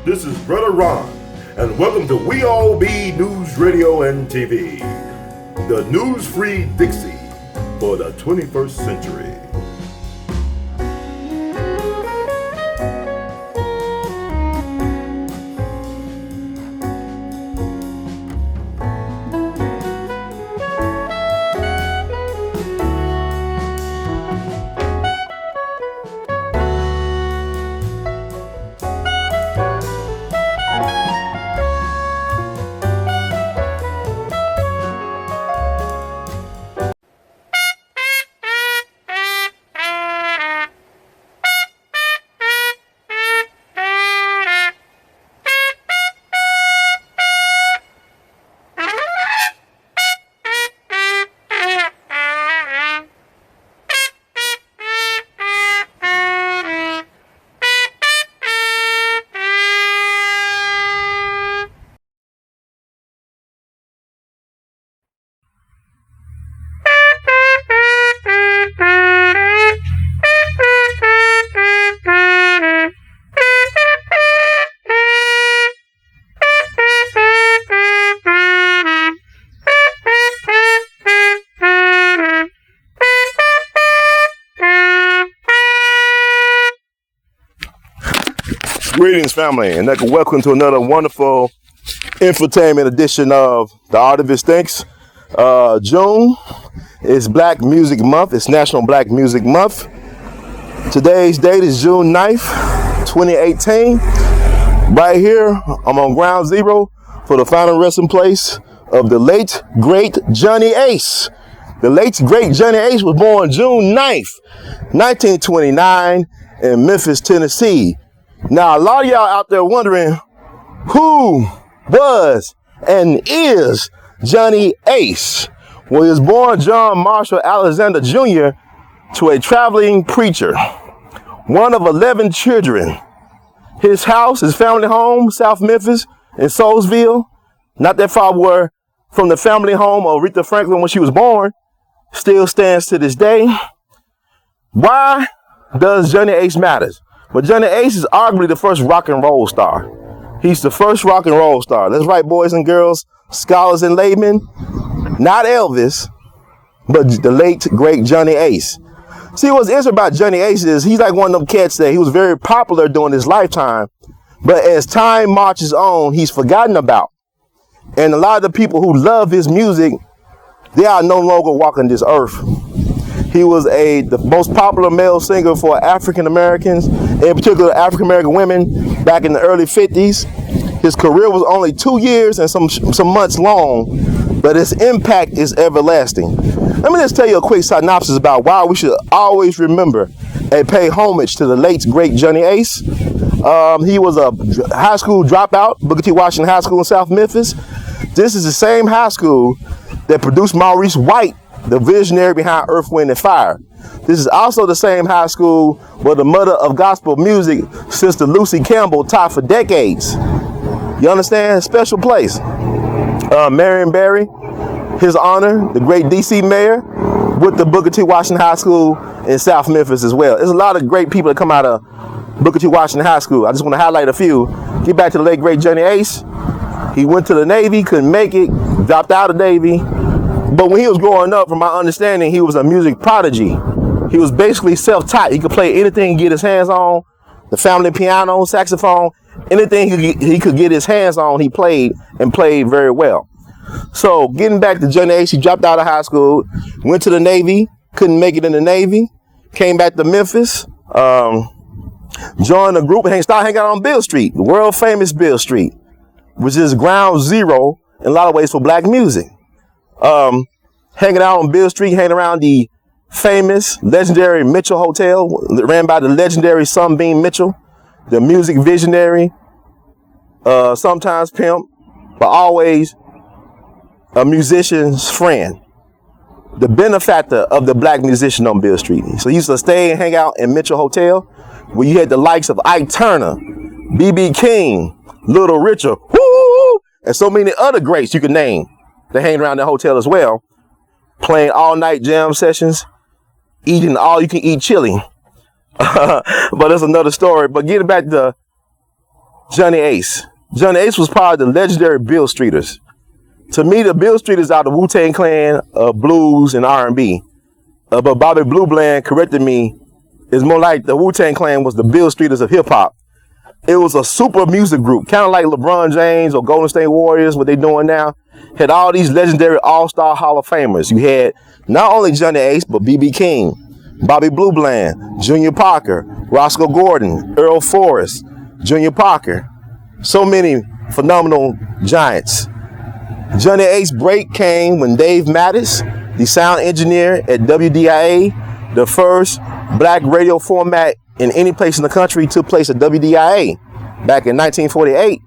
This is Brother Ron, and welcome to We All Be News Radio and TV, the news-free Dixie for the 21st century. Greetings, family, and welcome to another wonderful infotainment edition of the Art of It Stinks. June is Black Music Month. It's National Black Music Month. Today's date is June 9th, 2018. Right here, I'm on ground zero for the final resting place of the late, great Johnny Ace. The late, great Johnny Ace was born June 9th, 1929 in Memphis, Tennessee. Now, a lot of y'all out there wondering who was and is Johnny Ace. Well, he was born John Marshall Alexander Jr. to a traveling preacher, one of 11 children. His house, his family home, South Memphis in Soulsville, not that far away from the family home of Aretha Franklin when she was born, still stands to this day. Why does Johnny Ace matter? But Johnny Ace is arguably the first rock and roll star. He's the first rock and roll star. That's right, boys and girls, scholars and laymen. Not Elvis, but the late, great Johnny Ace. See, what's interesting about Johnny Ace is he's like one of them cats that he was very popular during his lifetime, but as time marches on, he's forgotten about. And a lot of the people who love his music, they are no longer walking this earth. He was the most popular male singer for African Americans, in particular African American women, back in the early 50s. His career was only 2 years and some months long, but his impact is everlasting. Let me just tell you a quick synopsis about why we should always remember and pay homage to the late, great Johnny Ace. He was a high school dropout, Booker T. Washington High School in South Memphis. This is the same high school that produced Maurice White, the visionary behind Earth, Wind, and Fire. This is also the same high school where the mother of gospel music, Sister Lucy Campbell, taught for decades. You understand? Special place. Marion Barry, his honor, the great DC mayor, with the Booker T. Washington High School in South Memphis as well. There's a lot of great people that come out of Booker T. Washington High School. I just want to highlight a few. Get back to the late, great Johnny Ace. He went to the Navy, couldn't make it, dropped out of the Navy. But when he was growing up, from my understanding, he was a music prodigy. He was basically self-taught. He could play anything he could get his hands on, the family piano, saxophone, anything he could get his hands on, he played and played very well. So getting back to Johnny Ace, he dropped out of high school, went to the Navy, couldn't make it in the Navy, came back to Memphis, joined a group and started hanging out on Beale Street, the world famous Beale Street, which is ground zero in a lot of ways for black music. Hanging out on Beale Street, hanging around the famous, legendary Mitchell Hotel, ran by the legendary Sunbeam Mitchell, the music visionary, sometimes pimp, but always a musician's friend, the benefactor of the black musician on Beale Street. So he used to stay and hang out in Mitchell Hotel, where you had the likes of Ike Turner, B.B. King, Little Richard, whoo, and so many other greats you could name. They hang around the hotel as well, playing all-night jam sessions eating all you can eat chili. But that's another story. But getting back to Johnny Ace. Johnny Ace was part of the legendary Bill Streeters. To me, the Bill Streeters are the Wu-Tang Clan of blues and R&B. But Bobby Blue Bland corrected me. It's more like the Wu-Tang Clan was the Bill Streeters of hip-hop. It was a super music group, kind of like LeBron James or Golden State Warriors, what they're doing now. Had all these legendary all-star Hall of Famers. You had not only Johnny Ace, but B.B. King, Bobby Blue Bland, Junior Parker, Roscoe Gordon, Earl Forrest, Junior Parker. So many phenomenal giants. Johnny Ace break came when Dave Mattis, the sound engineer at WDIA, the first black radio format in any place in the country, took place at WDIA back in 1948.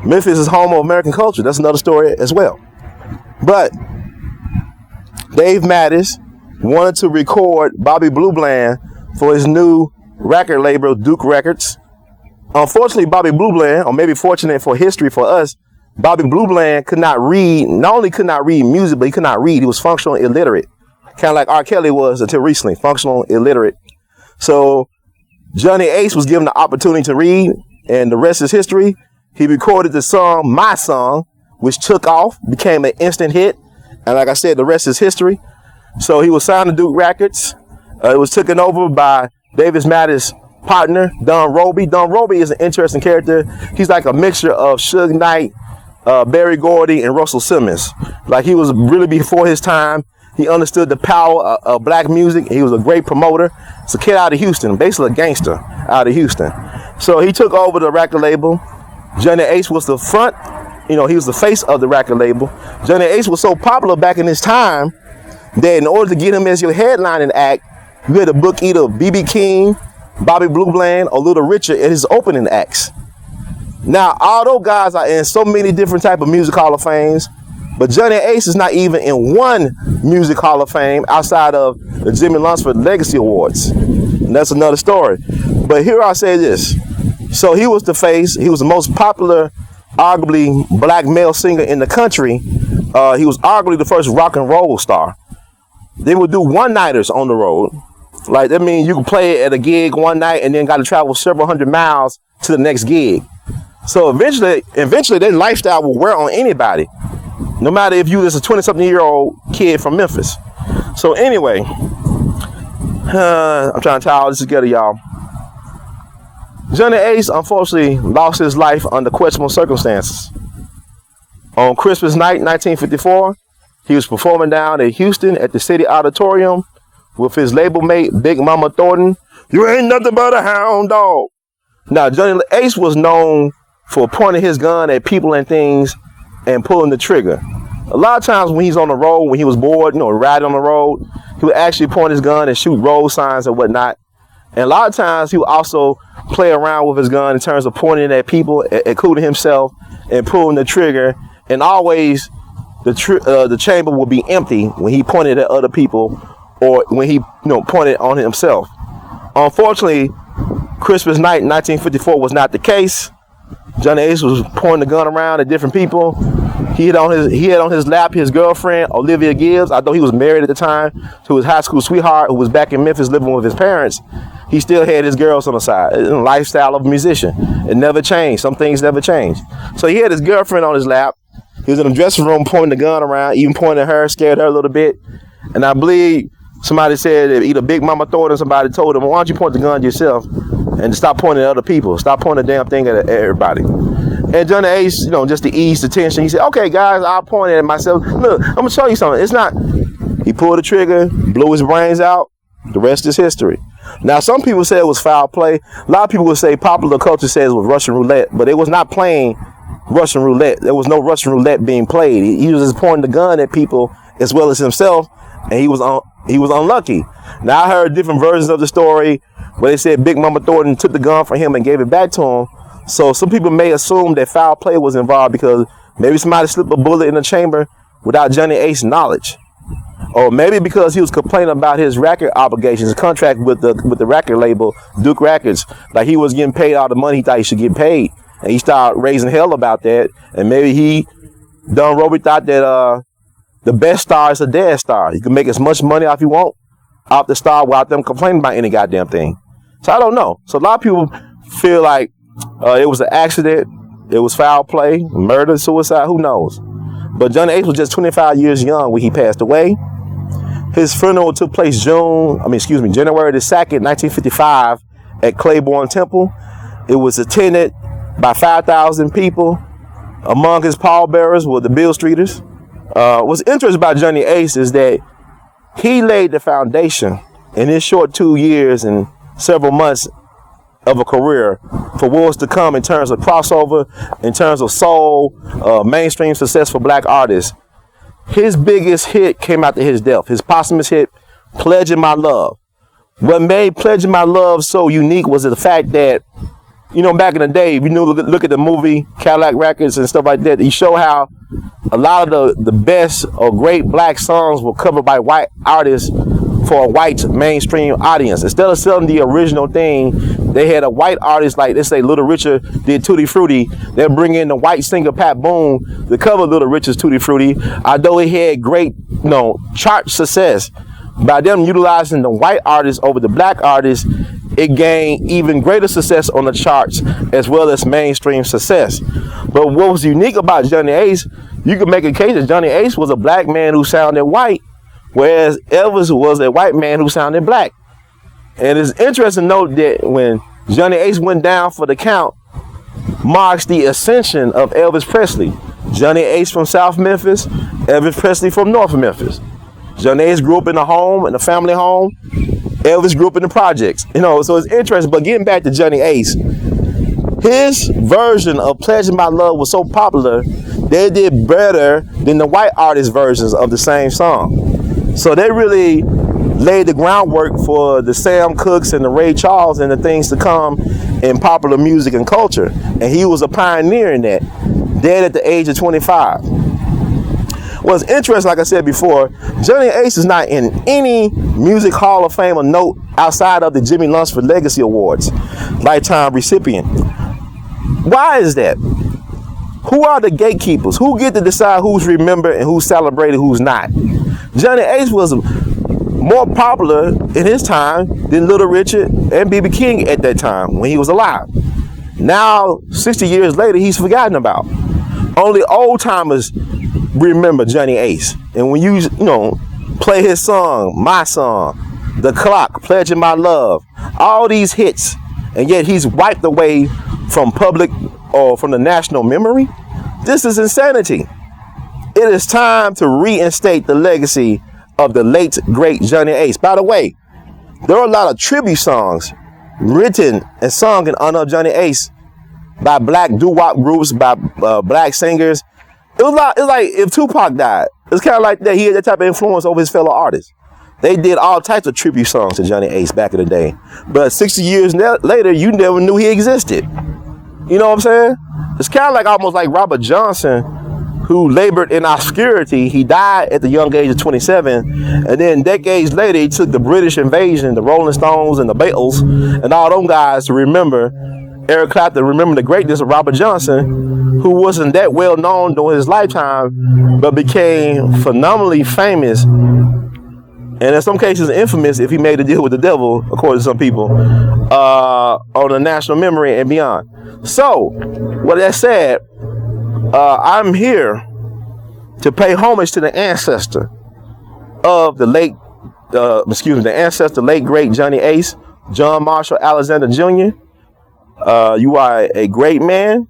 Memphis is home of American culture. That's another story as well. But Dave Mattis wanted to record Bobby Blue Bland for his new record label, Duke Records. Unfortunately, Bobby Blue Bland, or maybe fortunate for history for us, Bobby Blue Bland could not read, not only could not read music, but he could not read. He was functional illiterate. Kind of like R. Kelly was until recently, functional illiterate. So Johnny Ace was given the opportunity to read, and the rest is history. He recorded the song, My Song, which took off, became an instant hit. And like I said, the rest is history. So he was signed to Duke Records. It was taken over by Davis Mattis' partner, Don Roby. Don Roby is an interesting character. He's like a mixture of Suge Knight, Berry Gordy, and Russell Simmons. Like, he was really before his time. He understood the power of black music. He was a great promoter. It's a kid out of Houston, basically a gangster out of Houston. So he took over the record label. Johnny Ace was the front, he was the face of the record label. Johnny Ace was so popular back in his time that in order to get him as your headlining act, you had to book either B.B. King, Bobby Blue Bland, or Little Richard at his opening acts. Now, all those guys are in so many different type of music hall of fames, but Johnny Ace is not even in one music hall of fame outside of the Jimmy Lunsford Legacy Awards. And that's another story. But here I say this. So he was the face. He was the most popular, arguably, black male singer in the country. He was arguably the first rock and roll star. They would do one-nighters on the road. Like, that means you could play at a gig one night and then got to travel several hundred miles to the next gig. So eventually that lifestyle will wear on anybody, no matter if you was a 20-something-year-old kid from Memphis. So anyway, I'm trying to tie all this together, y'all. Johnny Ace, unfortunately, lost his life under questionable circumstances. On Christmas night, 1954, he was performing down in Houston at the City Auditorium with his label mate, Big Mama Thornton. You ain't nothing but a hound dog. Now, Johnny Ace was known for pointing his gun at people and things and pulling the trigger. A lot of times when he's on the road, when he was bored, riding on the road, he would actually point his gun and shoot road signs and whatnot. And a lot of times he would also play around with his gun in terms of pointing at people, including himself, and pulling the trigger. And always the chamber would be empty when he pointed at other people or when he pointed on himself. Unfortunately, Christmas night 1954 was not the case. Johnny Ace was pointing the gun around at different people. He had on his lap his girlfriend, Olivia Gibbs. Although he was married at the time to his high school sweetheart who was back in Memphis living with his parents, he still had his girls on the side. It's a lifestyle of a musician. It never changed. Some things never change. So he had his girlfriend on his lap. He was in the dressing room pointing the gun around, even pointing at her, scared her a little bit. And I believe somebody said that either Big Mama Thornton or somebody told him, why don't you point the gun yourself and stop pointing at other people. Stop pointing the damn thing at everybody. And Johnny Ace, just to ease the tension, he said, okay, guys, I'll point at myself. Look, I'm going to show you something. It's not, he pulled the trigger, blew his brains out. The rest is history. Now, some people say it was foul play. A lot of people would say popular culture says it was Russian roulette, but it was not playing Russian roulette. There was no Russian roulette being played. He was just pointing the gun at people as well as himself, and he was unlucky. Now, I heard different versions of the story where they said Big Mama Thornton took the gun from him and gave it back to him. So some people may assume that foul play was involved because maybe somebody slipped a bullet in the chamber without Johnny Ace's knowledge. Or maybe because he was complaining about his record obligations, contract with the record label, Duke Records. Like, he was getting paid all the money he thought he should get paid. And he started raising hell about that. And maybe Don Roby thought that the best star is a dead star. You can make as much money off you want off the star without them complaining about any goddamn thing. So I don't know. So a lot of people feel like it was an accident, it was foul play, murder, suicide, who knows. But Johnny Ace was just 25 years young when he passed away. His funeral took place January the 2nd, 1955 at Claiborne Temple. It was attended by 5,000 people. Among his pallbearers were the Bill Streeters. What's interesting about Johnny Ace is that he laid the foundation in his short 2 years and several months of a career for what was to come in terms of crossover, in terms of soul, mainstream success for black artists. His biggest hit came after his death. His posthumous hit, Pledging My Love. What made Pledging My Love so unique was the fact that, you know, back in the day, if you look at the movie Cadillac Records and stuff like that, you show how a lot of the best or great black songs were covered by white artists for a white mainstream audience. Instead of selling the original thing, they had a white artist, like let's say Little Richard did Tutti Frutti. They'll bring in the white singer Pat Boone to cover Little Richard's Tutti Frutti. Although he had great, chart success, by them utilizing the white artists over the black artists, it gained even greater success on the charts as well as mainstream success. But what was unique about Johnny Ace, you could make a case that Johnny Ace was a black man who sounded white, whereas Elvis was a white man who sounded black. And it's interesting to note that when Johnny Ace went down for the count, marks the ascension of Elvis Presley. Johnny Ace from South Memphis, Elvis Presley from North Memphis. Johnny Ace grew up in a home, in a family home. Elvis grew up in the projects. So it's interesting. But getting back to Johnny Ace, his version of Pledging My Love was so popular, they did better than the white artist versions of the same song. So they really laid the groundwork for the Sam Cookes and the Ray Charles and the things to come in popular music and culture. And he was a pioneer in that, dead at the age of 25. What's interesting, like I said before, Johnny Ace is not in any Music Hall of Fame or note outside of the Jimmy Lunsford Legacy Awards, lifetime recipient. Why is that? Who are the gatekeepers? Who get to decide who's remembered and who's celebrated, who's not? Johnny Ace was more popular in his time than Little Richard and B.B. King at that time when he was alive. Now, 60 years later, he's forgotten about. Only old timers remember Johnny Ace. And when you play his song, My Song, The Clock, Pledging My Love, all these hits, and yet he's wiped away from public or from the national memory, this is insanity. It is time to reinstate the legacy of the late, great Johnny Ace. By the way, there are a lot of tribute songs written and sung in honor of Johnny Ace by black doo-wop groups, by black singers. It was like if Tupac died. It's kind of like that. He had that type of influence over his fellow artists. They did all types of tribute songs to Johnny Ace back in the day. But 60 years later, you never knew he existed. You know what I'm saying? It's kind of like almost like Robert Johnson, who labored in obscurity. He died at the young age of 27. And then decades later, he took the British invasion, the Rolling Stones and the Beatles, and all them guys to remember Eric Clapton, remember the greatness of Robert Johnson, who wasn't that well known during his lifetime, but became phenomenally famous, and in some cases infamous if he made a deal with the devil, according to some people, on the national memory and beyond. So, with that said, I'm here to pay homage to the ancestor of the late great Johnny Ace, John Marshall Alexander Jr. You are a great man.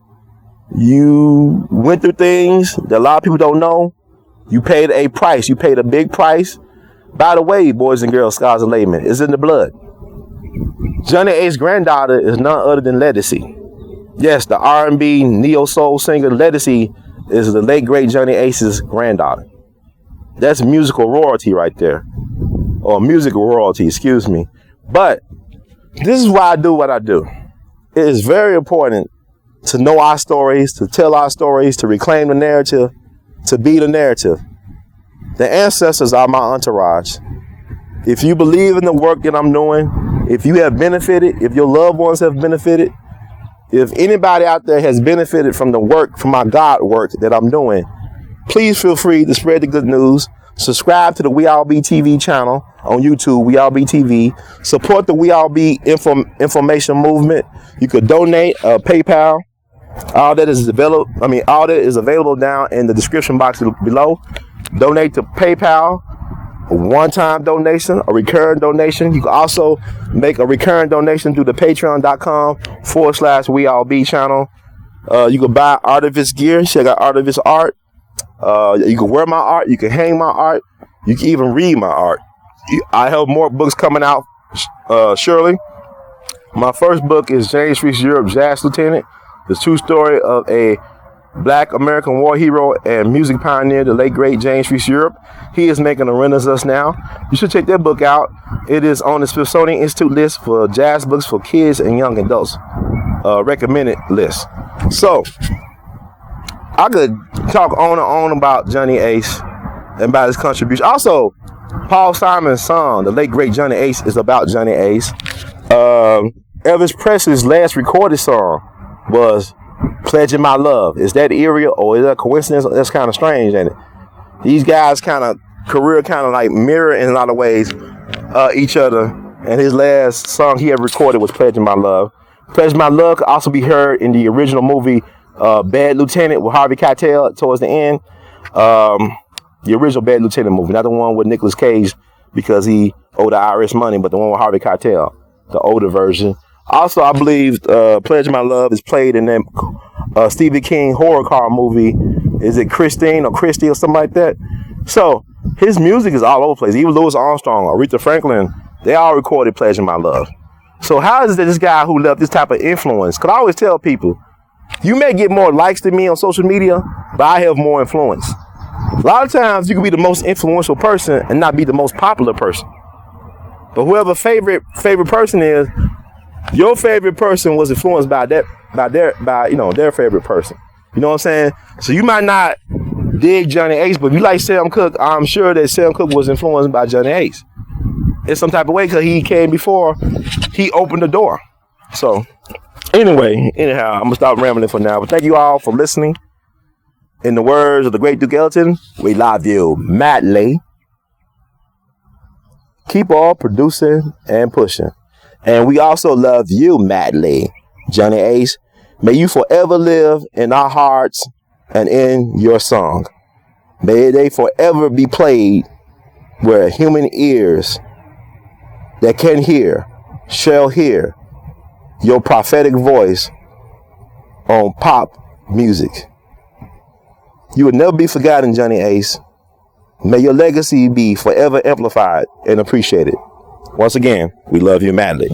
You went through things that a lot of people don't know. You paid a price. You paid a big price. By the way, boys and girls, scholars and laymen, it's in the blood. Johnny Ace's granddaughter is none other than Letticy. Yes, the R&B neo-soul singer Letticy is the late great Johnny Ace's granddaughter. That's musical royalty right there. Or musical royalty, excuse me. But this is why I do what I do. It is very important to know our stories, to tell our stories, to reclaim the narrative, to be the narrative. The ancestors are my entourage. If you believe in the work that I'm doing, if you have benefited, if your loved ones have benefited, if anybody out there has benefited from the work, from my God work that I'm doing, please feel free to spread the good news. Subscribe to the We All Be TV channel. on YouTube, We All Be TV. Support the We All Be information movement. You could donate, PayPal. All that is available. All that is available down in the description box below. Donate to PayPal, a one-time donation, a recurring donation. You can also make a recurring donation through the patreon.com/We All Be channel. You can buy Artivist gear. Check out Artivist art. You can wear my art. You can hang my art. You can even read my art. I have more books coming out, surely. My first book is James Reese Europe, Jazz Lieutenant. The true story of a Black American war hero and music pioneer, the late great James Reese Europe. He is making a renaissance now. You should check that book out. It is on the Smithsonian Institute list for jazz books for kids and young adults. Recommended list. So, I could talk on and on about Johnny Ace and about his contribution. Also, Paul Simon's song, the late great Johnny Ace, is about Johnny Ace. Elvis Presley's last recorded song was Pledging My Love. Is that eerie or is that a coincidence? That's kind of strange, ain't it? These guys career like mirror in a lot of ways each other. And his last song he ever recorded was Pledging My Love. Pledging My Love could also be heard in the original movie Bad Lieutenant with Harvey Keitel towards the end. The original Bad Lieutenant movie, not the one with Nicolas Cage because he owed the IRS money, but the one with Harvey Keitel, the older version. Also, I believe Pledge My Love is played in that Stephen King horror car movie. Is it Christine or Christy or something like that? So, his music is all over the place. Even Louis Armstrong, Aretha Franklin, they all recorded Pledge My Love. So how is it that this guy who left this type of influence? Because I always tell people, you may get more likes than me on social media, but I have more influence. A lot of times, you can be the most influential person and not be the most popular person. But whoever favorite person is, your favorite person was influenced by their favorite person. You know what I'm saying? So you might not dig Johnny Ace, but if you like Sam Cooke, I'm sure that Sam Cooke was influenced by Johnny Ace in some type of way because he came before he opened the door. So anyhow, I'm gonna stop rambling for now. But thank you all for listening. In the words of the great Duke Ellington, we love you madly. Keep on producing and pushing. And we also love you madly, Johnny Ace. May you forever live in our hearts and in your song. May they forever be played where human ears that can hear shall hear your prophetic voice on pop music. You will never be forgotten, Johnny Ace. May your legacy be forever amplified and appreciated. Once again, we love you madly.